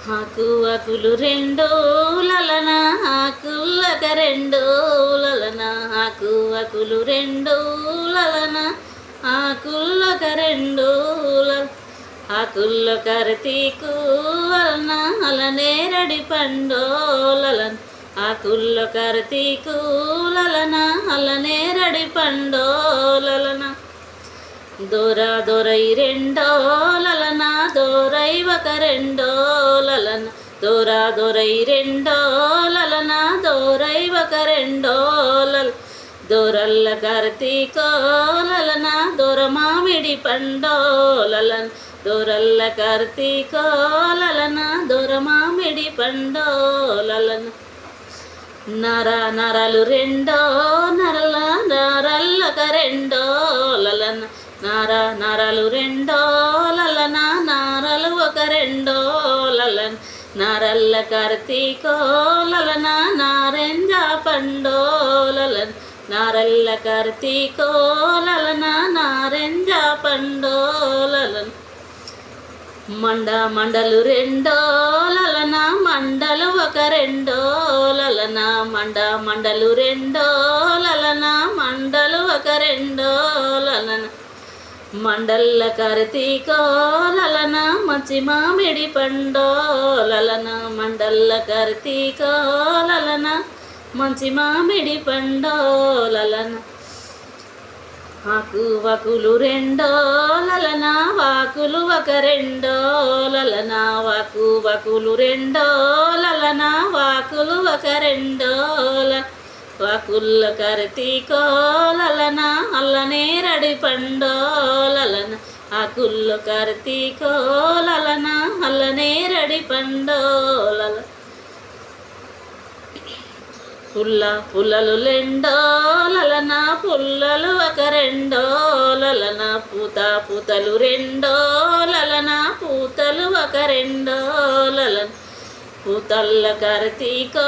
ఆకు ఆకులు రెండు లలన ఆకుల్లక రెండు లలన ఆకు ఆకులు రెండు లలన ఆకుల్లక రెండు ఆకుల్లో కరతీకు వలన అలనేరడి పండోలలన్ ఆకుల్లో కరతీకు లలన అలనేరడి పండోలలన దొర దొరై రెండో లలన దొరై ఒక రెండో లలన దొర దొరై రెండో లలన దొరై ఒక రెండో లల దొరల్ల కార్తీకో లలన దొర మామిడి పండో లలన దొరల్ల కార్తీకో లలన దొర మామిడి పండో లలన నర నరలు రెండో నరల నరల్లక రెండో లలన నర నరలు రెండో లలన నారలు ఒక రెండో లలన నరల్ల కార్తీకో లలన నారెంజ పండో లలన నారల్ల కార్తీకో లలన నారెంజ పండో లలన మండ మండలు రెండో లలన మండలు ఒక రెండో లలన మండ మండలు రెండో లలన మండలు ఒక రెండో లలన మండల్ల కార్తీకో లలన మంచి మామిడి పండో లలన మండల్ల కార్తీకో లలన మంచి మామిడి పండో లలన ఆకు వాకులు రెండో లలన వాకులు ఒక రెండో లలన వాకు వాకులు రెండో లలన వాకులు ఒక రెండో వాకుల్ల కార్తీకో లలన అల్లనేరడి పండో లలన ఆకుల్లో కార్తీకో లలన అల్లనేరడి పండో లల పుల్లలు రెండో లలన పుల్లలు ఒక రెండో లలన పూతలు రెండో లలన పూతలు ఒక రెండో లలన పూతల్ల కార్తీకో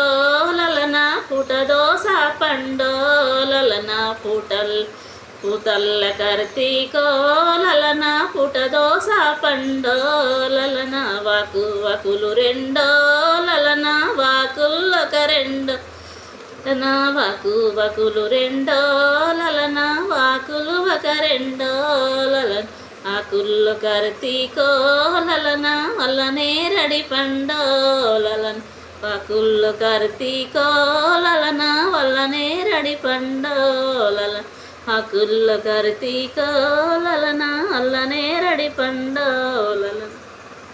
లలన పుటదోస పండో లలన పూతల్ల కార్తీకో లలన పుటదోస పండో లలన వాకులు రెండో లలన వాకుల్లొక రెండో లలన వాకులు రెండో లలన వాకులు ఒక రెండో లలన ఆకుల్లో కార్తీకో లలన వల్లనేరడి పండో లలన వాకుల్లో కార్తీకో లలన వల్లనేరడి పండో లలన ఆకుల్లో కార్తీకో లలన వల్లనేరడి పండో